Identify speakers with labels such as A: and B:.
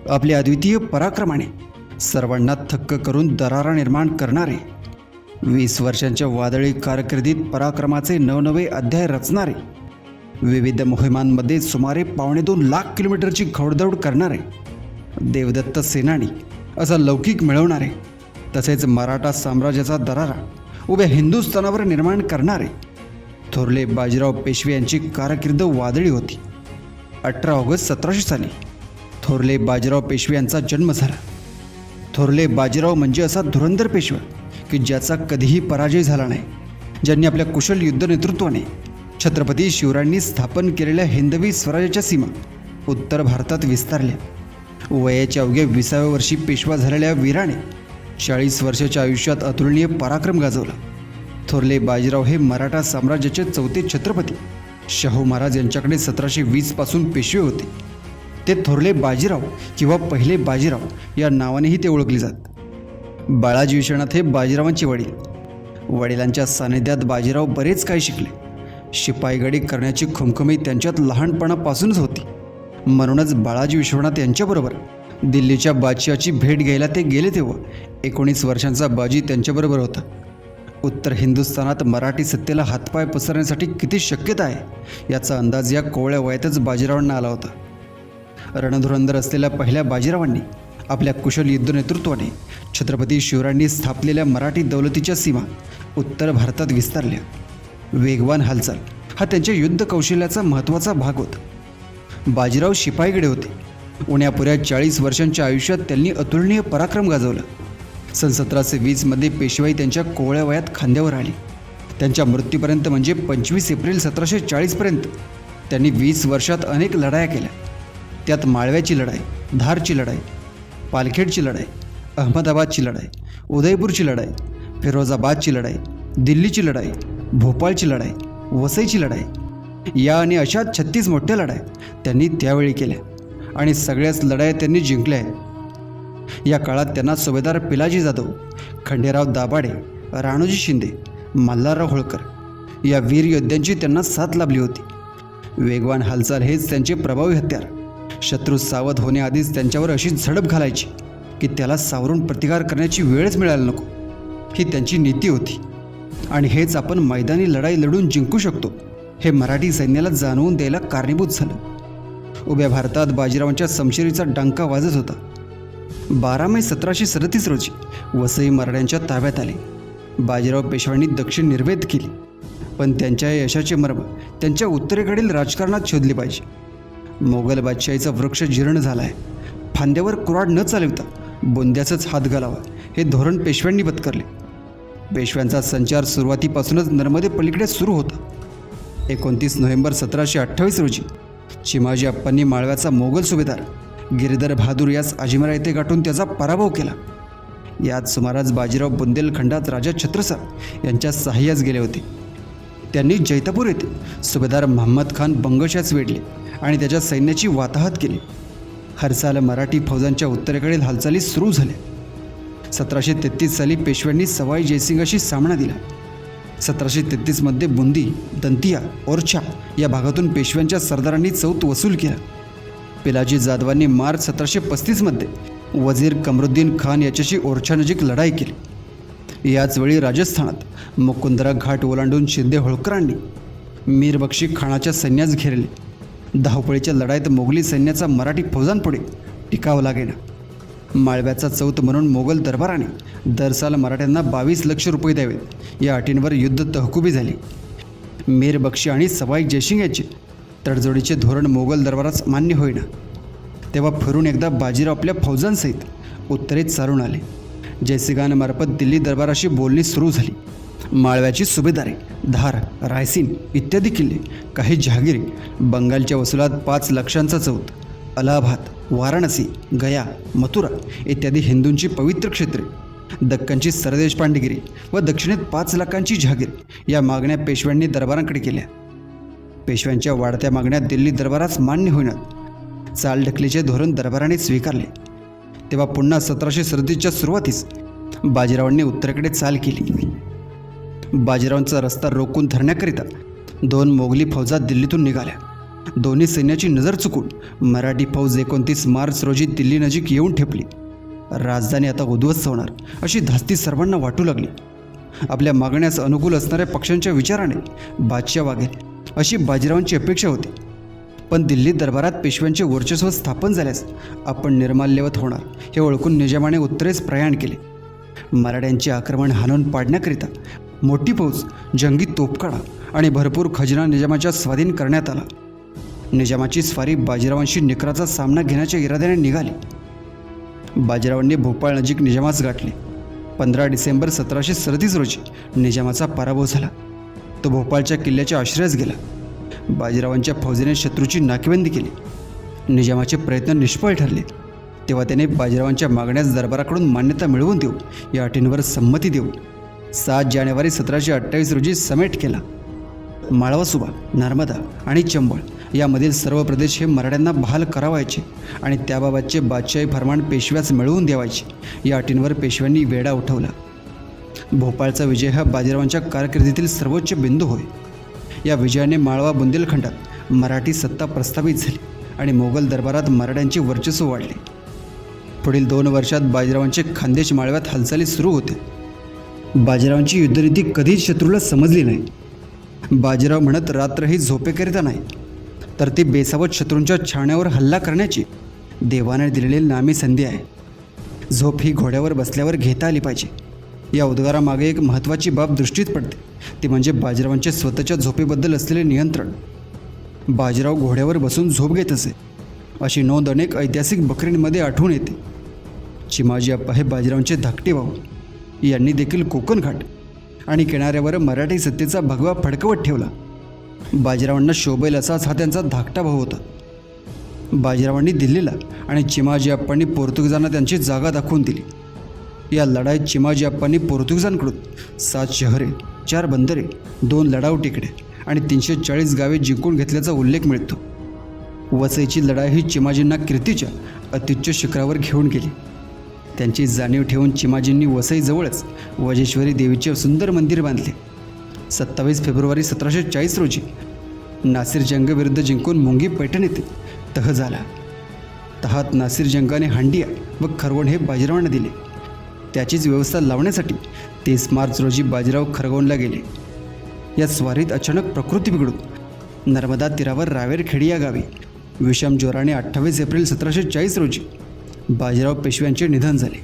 A: आपल्या अद्वितीय पराक्रमाने सर्वांना थक्क करून दरारा निर्माण करणारे, 20 वर्षांच्या वादळी कारकिर्दीत पराक्रमाचे नवनवे अध्याय रचणारे, विविध मोहिमांमध्ये सुमारे 2.25 लाख किलोमीटरची घोडदौड करणारे, देवदत्त सेनानी असा लौकिक मिळवणारे, तसेच मराठा साम्राज्याचा दरारा उभ्या हिंदुस्थानावर निर्माण करणारे थोरले बाजीराव पेशवे यांची कारकीर्द वादळी होती. 18 ऑगस्ट 1700 साली थोरले बाजीराव पेशवे यांचा जन्म झाला. थोरले बाजीराव म्हणजे असा धुरंधर पेशवा की ज्याचा कधीही पराजय झाला नाही, ज्यांनी आपल्या कुशल युद्ध नेतृत्वाने छत्रपती शिवरायांनी स्थापन केलेल्या हिंदवी स्वराज्याच्या सीमा उत्तर भारतात विस्तारल्या. वयाच्या अवघ्या 20व्या वर्षी पेशवा झालेल्या वीराने 40 वर्षाच्या आयुष्यात अतुलनीय पराक्रम गाजवला. थोरले बाजीराव हे मराठा साम्राज्याचे 4थे छत्रपती शाहू महाराज यांच्याकडे 1720 पासून पेशवे होते. ते थोरले बाजीराव किंवा पहिले बाजीराव या नावानेही ते ओळखले जात. बाळाजी विश्वनाथ हे बाजीरावांचे वडील. वडिलांच्या सानिध्यात बाजीराव बरेच काही शिकले. शिपाईगडी करण्याची खुमखुमी त्यांच्यात लहानपणापासूनच होती. म्हणूनच बाळाजी विश्वनाथ यांच्याबरोबर दिल्लीच्या बादशहाची भेट घ्यायला ते गेले तेव्हा 19 वर्षांचा बाजी त्यांच्याबरोबर होता. उत्तर हिंदुस्थानात मराठी सत्तेला हातपाय पसरण्यासाठी किती शक्यता आहे याचा अंदाज या कोवळ्या वयातच बाजीरावांना आला होता. रणधुरंधर असलेल्या पहिल्या बाजीरावांनी आपल्या कुशल युद्ध नेतृत्वाने छत्रपती शिवरायांनी स्थापलेल्या मराठी दौलतीच्या सीमा उत्तर भारतात विस्तारल्या. वेगवान हालचाल हा त्यांच्या युद्ध कौशल्याचा महत्त्वाचा भाग होता. बाजीराव शिपाईगडे होते. उण्यापुऱ्या 40 वर्षांच्या आयुष्यात त्यांनी अतुलनीय पराक्रम गाजवला. सन 1720 पेशवाई त्यांच्या कोवळ्या वयात खांद्यावर आली. त्यांच्या मृत्यूपर्यंत म्हणजे 25 एप्रिल 1740 त्यांनी 20 वर्षात अनेक लढाया केल्या. त्यात माळव्याची लढाई, धारची लढाई, पालखेडची लढाई, अहमदाबादची लढाई, उदयपूरची लढाई, फिरोजाबादची लढाई, दिल्लीची लढाई, भोपाळची लढाई, वसईची लढाई या आणि अशा 36 मोठ्या लढाया त्यांनी त्यावेळी केल्या आणि सगळ्याच लढाया त्यांनी जिंकल्या आहेत. या काळात त्यांना सुभेदार पिलाजी जाधव, खंडेराव दाभाडे, राणोजी शिंदे, मल्हारराव होळकर या वीर योद्ध्यांची त्यांना साथ लाभली होती. वेगवान हालचाल हेच त्यांचे प्रभावी हत्यार. शत्रू सावध होण्याआधीच त्यांच्यावर अशी झडप घालायची की त्याला सावरून प्रतिकार करण्याची वेळच मिळायला नको, ही त्यांची नीती होती. आणि हेच आपण मैदानी लढाई लढून जिंकू शकतो हे मराठी सैन्याला जाणवून द्यायला कारणीभूत झालं. उभ्या भारतात बाजीरावांच्या समशेरीचा डंका वाजत होता. 12 मे 1737 रोजी वसई मराठ्यांच्या ताब्यात आले. बाजीराव पेशव्यांनी दक्षिण निर्वेद केली, पण त्यांच्या यशाचे मर्म त्यांच्या उत्तरेकडील राजकारणात शोधले पाहिजे. मोगल बादशाहीचा वृक्ष जीर्ण झाला आहे. फांद्यावर कुऱ्हाड न चालवता बोंद्याचंच हात घालावा हे धोरण पेशव्यांनी पत्करले. पेशव्यांचा संचार सुरुवातीपासूनच नर्मदे पलीकडे सुरू होता. 29 नोव्हेंबर 1728 रोजी चिमाजी अप्पांनी माळव्याचा मोगल सुभेदार गिरीधर बहादूर यास अजमेरा येथे गाठून त्याचा पराभव केला. याच सुमारास बाजीराव बुंदेलखंडात राजा छत्रसाल यांच्या सहाय्यास गेले होते. त्यांनी जैतापूर येथे सुभेदार महम्मद खान बंगशास वेढले आणि त्याच्या सैन्याची वाताहत केली. हरसाल मराठी फौजांच्या उत्तरेकडील हालचाली सुरू झाल्या. 1733 साली पेशव्यांनी सवाई जयसिंगाशी सामना दिला. 1733 बुंदी, दंतिया, ओरछा या भागातून पेशव्यांच्या सरदारांनी चौथ वसूल केला. पिलाजी जाधवांनी मार्च 1735 वजीर कमरुद्दीन खान याच्याशी ओरछानजीक लढाई केली. याचवेळी राजस्थानात मुकुंदरा घाट ओलांडून शिंदे होळकरांनी मीर बक्षी खानाच्या सैन्यास घेरले. धावपळीच्या लढाईत मोगली सैन्याचा मराठी फौजांपुढे टिकाव लागेना. माळव्याचा चौथ म्हणून मोगल दरबाराने दरसाल मराठ्यांना 22 लाख रुपये द्यावेत या अटींवर युद्ध तहकुबी झाली. मीर बक्षी आणि सवाई जयसिंग याचे तडजोडीचे धोरण मोगल दरबारास मान्य होईना. तेव्हा फिरून एकदा बाजीराव आपल्या फौजांसहित उत्तरेत चालून आले. जयसिंगांमार्फत दिल्ली दरबाराशी बोलणी सुरू झाली. माळव्याची सुभेदारे, धार, रायसीन इत्यादी किल्ले, काही जहागिरी, बंगालच्या वसुलात 5 लाखांचा चौथ, अलाहाबाद, वाराणसी, गया, मथुरा इत्यादी हिंदूंची पवित्र क्षेत्रे, दक्कनची सरदेश पांडेगिरी व दक्षिणेत 5 लाखांची जहागीर या मागण्या पेशव्यांनी दरबारांकडे केल्या. पेशव्यांच्या वाढत्या मागण्या दिल्ली दरबारास मान्य होईनात. चालढकलीचे धोरण दरबाराने स्वीकारले. तेव्हा पुन्हा 1737च्या सुरुवातीस बाजीरावांनी उत्तरेकडे चाल केली. बाजीरावांचा रस्ता रोखून धरण्याकरिता 2 मोगली फौजा दिल्लीतून निघाल्या दोन्ही सैन्याची नजर चुकून मराठी फौज 29 मार्च रोजी दिल्ली नजीक येऊन ठेपली. राजधानी आता उद्ध्वस्त होणार अशी धास्ती सर्वांना वाटू लागली. आपल्या मागण्यास अनुकूल असणाऱ्या पक्षांच्या विचाराने बादशाह वागेल अशी बाजीरावांची अपेक्षा होती. पण दिल्ली दरबारात पेशव्यांचे वर्चस्व स्थापन झाल्यास आपण निर्माल्यवत होणार हे ओळखून निजामाने उत्तरेस प्रयाण केले. मराठ्यांचे आक्रमण हाणून पाडण्याकरिता मोठी फौज, जंगी तोफखाना आणि भरपूर खजिना निजामाच्या स्वाधीन करण्यात आला. निजामाची स्वारी बाजीरावांशी निकराचा सामना घेण्याच्या इराद्याने निघाली. बाजीरावांनी भोपाळ नजीक निजामास गाठले. 15 डिसेंबर 1737 रोजी निजामाचा पराभव झाला. तो भोपाळच्या किल्ल्याच्या आश्रयास गेला. बाजीरावांच्या फौजेने शत्रूची नाकेबंदी केली. निजामाचे प्रयत्न निष्फळ ठरले. तेव्हा त्याने बाजीरावांच्या मागण्यास दरबाराकडून मान्यता मिळवून देऊ या अटींवर संमती देऊन 7 जानेवारी 1728 रोजी समेट केला. माळवा सुबा, नर्मदा आणि चंबळ यामधील सर्व प्रदेश हे मराठ्यांना बहाल करावायचे आणि त्याबाबतचे बादशाही फरमान पेशव्यास मिळवून द्यावायचे या अटींवर पेशव्यांनी वेढा उठवला. भोपाळचा विजय हा बाजीरावांच्या कारकिर्दीतील सर्वोच्च बिंदू होय. या विजयाने माळवा बुंदेलखंडात मराठी सत्ता प्रस्थापित झाली आणि मोगल दरबारात मराठ्यांचे वर्चस्व वाढले. पुढील 2 वर्षात बाजीरावांचे खानदेश माळव्यात हालचाली सुरू होते. बाजीरावांची युद्धनीती कधीच शत्रूला समजली नाही. बाजीराव म्हणत, रात्र ही झोपेकरिता नाही, तर ती बेसावत शत्रूंच्या छावण्यावर हल्ला करण्याची देवाने दिलेली नामी संधी आहे. झोप ही घोड्यावर बसल्यावर घेता आली पाहिजे. या उद्गारामागे एक महत्त्वाची बाब दृष्टीत पडते, ती म्हणजे बाजीरावांचे स्वतःच्या झोपेबद्दल असलेले नियंत्रण. बाजीराव घोड्यावर बसून झोप घेत असे अशी नोंद अनेक ऐतिहासिक बखरींमध्ये आढळून येते. चिमाजी अप्पा हे बाजीरावांचे धाकटे भाऊ. यांनी देखील कोकण घाट आणि किनाऱ्यावर मराठी सत्तेचा भगवा फडकवत ठेवला. बाजीरावांना शोभेल असाच हा त्यांचा धाकटा भाऊ होता. बाजीरावांनी दिल्लीला आणि चिमाजी अप्पांनी पोर्तुगीजांना त्यांची जागा दाखवून दिली. या लढाईत चिमाजी अप्पांनी पोर्तुगीजांकडून 7 शहरे, 4 बंदरे, 2 लढाऊ टिकडे आणि 340 गावे जिंकून घेतल्याचा उल्लेख मिळतो. वसईची लढाई ही चिमाजींना कीर्तीच्या अत्युच्च शिखरावर घेऊन गेली. त्यांची जाणीव ठेवून चिमाजींनी वसईजवळच वजेश्वरी देवीचे सुंदर मंदिर बांधले. 27 फेब्रुवारी 1740 रोजी नासिर जंगविरुद्ध जिंकून मुंगी पैठण येथे तह झाला. तहात नासिर जंगाने हांडिया व खरगोण हे बाजीरावांना दिले. त्याचीच व्यवस्था लावण्यासाठी 30 मार्च रोजी बाजीराव खरगोणला गेले. या स्वारीत अचानक प्रकृती बिघडून नर्मदा तीरावर रावेरखेडी या गावी विषम ज्वराने 28 एप्रिल 1740 रोजी बाजीराव पेशव्यांचे निधन झाले.